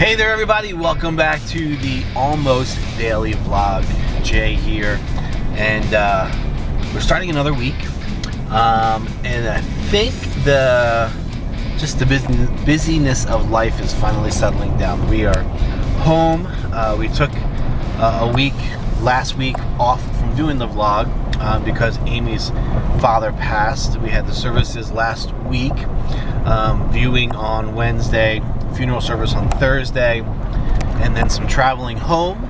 Hey there everybody, welcome back to the Almost Daily Vlog. Jay here, and we're starting another week, and I think the busyness of life is finally settling down. We are home. We took a week last week off from doing the vlog because Amy's father passed. We had the services last week, viewing on Wednesday, funeral service on Thursday, and then some traveling home.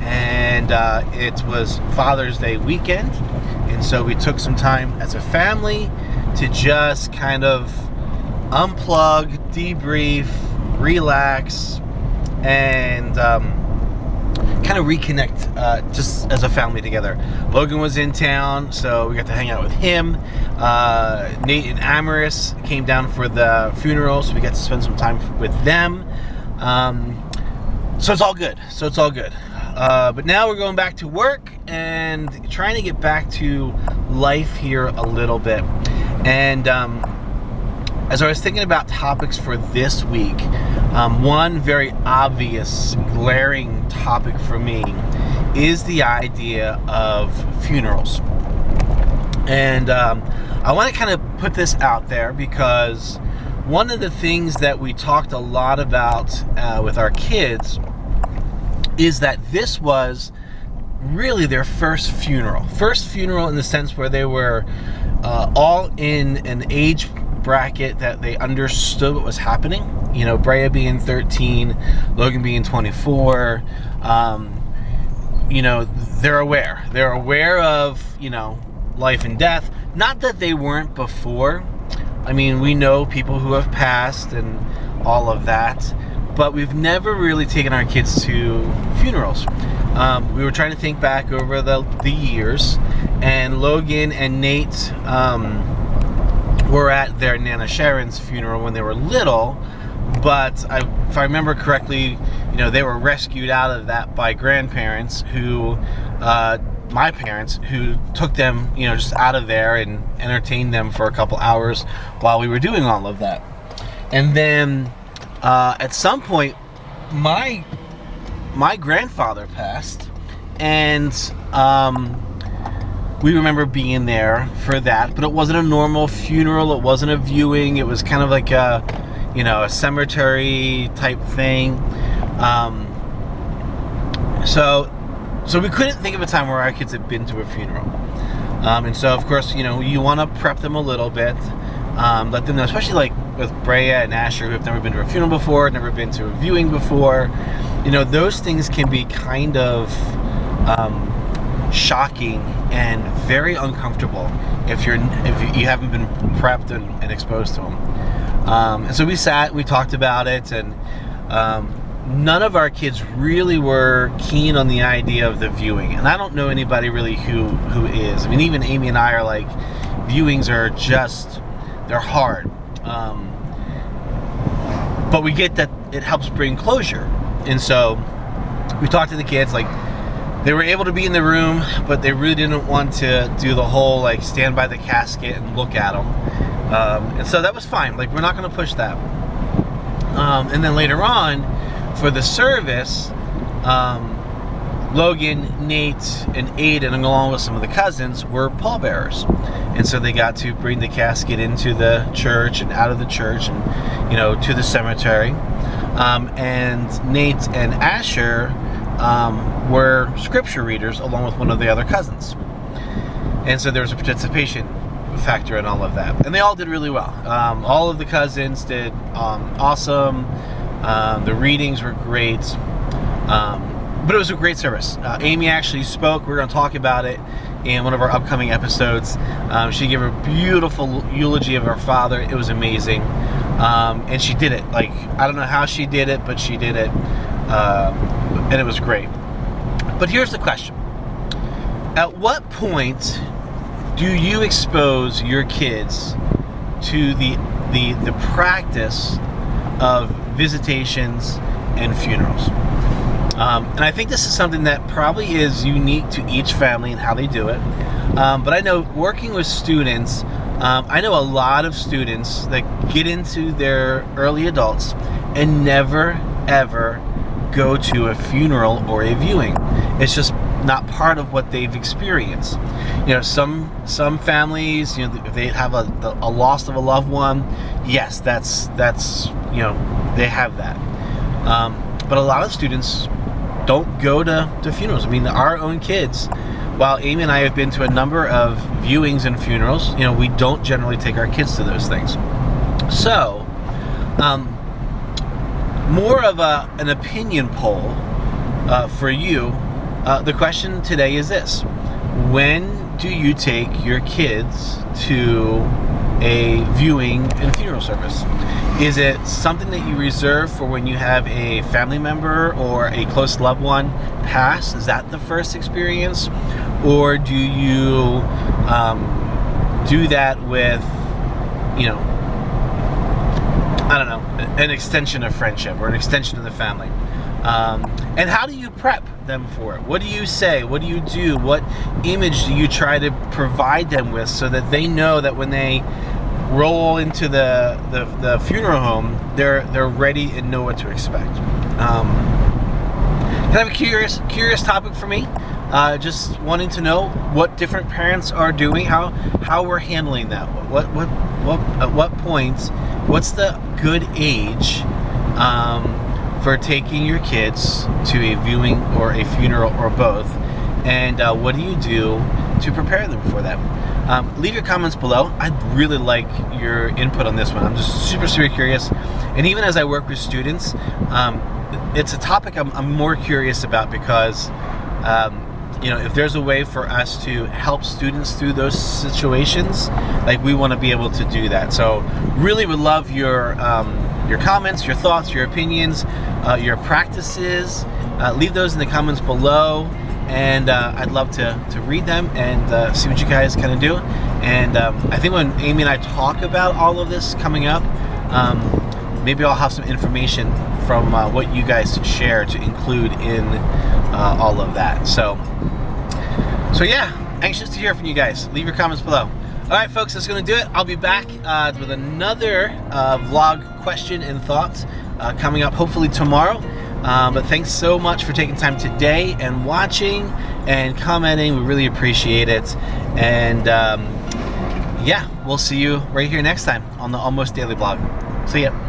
And it was Father's Day weekend, and so we took some time as a family to just kind of unplug, debrief, relax, and kind of reconnect just as a family together. Logan was in town, so we got to hang out with him. Nate and Amaris came down for the funeral, so we got to spend some time with them. So it's all good. But now we're going back to work and trying to get back to life here a little bit. And as I was thinking about topics for this week, one very obvious, glaring topic for me is the idea of funerals. And I want to kind of put this out there because one of the things that we talked a lot about with our kids is that this was really their first funeral. First funeral in the sense where they were all in an age bracket that they understood what was happening. You know, Brea being 13, Logan being 24. You know, they're aware of, you know, life and death. Not that they weren't before. I mean, we know people who have passed and all of that, but we've never really taken our kids to funerals. We were trying to think back over the years, and Logan and Nate were at their Nana Sharon's funeral when they were little, but if I remember correctly, you know, they were rescued out of that by grandparents who, my parents, who took them, you know, just out of there and entertained them for a couple hours while we were doing all of that. And then at some point, my grandfather passed, and we remember being there for that, but it wasn't a normal funeral. It wasn't a viewing. It was kind of like a, you know, a cemetery type thing. So we couldn't think of a time where our kids had been to a funeral. And so, of course, you know, you want to prep them a little bit, let them know, especially like with Brea and Asher, who have never been to a funeral before, never been to a viewing before. You know, those things can be kind of shocking and very uncomfortable if you haven't been prepped and exposed to them. And so we talked about it, and none of our kids really were keen on the idea of the viewing. And I don't know anybody really who is. I mean, even Amy and I are like, viewings are just, they're hard. But we get that it helps bring closure. And so we talked to the kids, like, they were able to be in the room, but they really didn't want to do the whole, like, stand by the casket and look at them. And so that was fine. Like, we're not going to push that. And then later on, for the service, Logan, Nate, and Aiden, along with some of the cousins, were pallbearers. And so they got to bring the casket into the church and out of the church and, you know, to the cemetery. And Nate and Asher were scripture readers along with one of the other cousins. And so there was a participation factor in all of that. And they all did really well. All of the cousins did awesome. The readings were great. But it was a great service. Amy actually spoke. We're going to talk about it in one of our upcoming episodes. She gave a beautiful eulogy of her father. It was amazing. And she did it. Like, I don't know how she did it, but she did it. And it was great. But here's the question. At what point do you expose your kids to the practice of visitations and funerals? And I think this is something that probably is unique to each family and how they do it. But I know working with students, I know a lot of students that get into their early adults and never ever go to a funeral or a viewing. It's just not part of what they've experienced. Some families, if they have a loss of a loved one, yes, that's they have that. But a lot of students don't go to funerals. I mean, our own kids, while Amy and I have been to a number of viewings and funerals, we don't generally take our kids to those things. So, more of an opinion poll for you. The question today is this: when do you take your kids to a viewing and funeral service? Is it something that you reserve for when you have a family member or a close loved one pass? Is that the first experience? Or do you do that with, I don't know, an extension of friendship or an extension of the family? And how do you prep them for it? What do you say? What do you do? What image do you try to provide them with so that they know that when they roll into the funeral home, they're ready and know what to expect? Kind of a curious topic for me. Just wanting to know what different parents are doing, how we're handling that. At what point? What's the good age for taking your kids to a viewing or a funeral or both? And what do you do to prepare them for that? Leave your comments below. I'd really like your input on this one. I'm just super curious. And even as I work with students, it's a topic I'm more curious about because if there's a way for us to help students through those situations, we want to be able to do that. So really would love your comments, your thoughts, your opinions, your practices. Leave those in the comments below, and I'd love to read them and see what you guys kind of do. And I think when Amy and I talk about all of this coming up, maybe I'll have some information from what you guys share to include in all of that. So yeah, anxious to hear from you guys. Leave your comments below. All right, folks, that's going to do it. I'll be back with another vlog question and thoughts coming up hopefully tomorrow. But thanks so much for taking time today and watching and commenting. We really appreciate it. And yeah, we'll see you right here next time on the Almost Daily Vlog. See ya.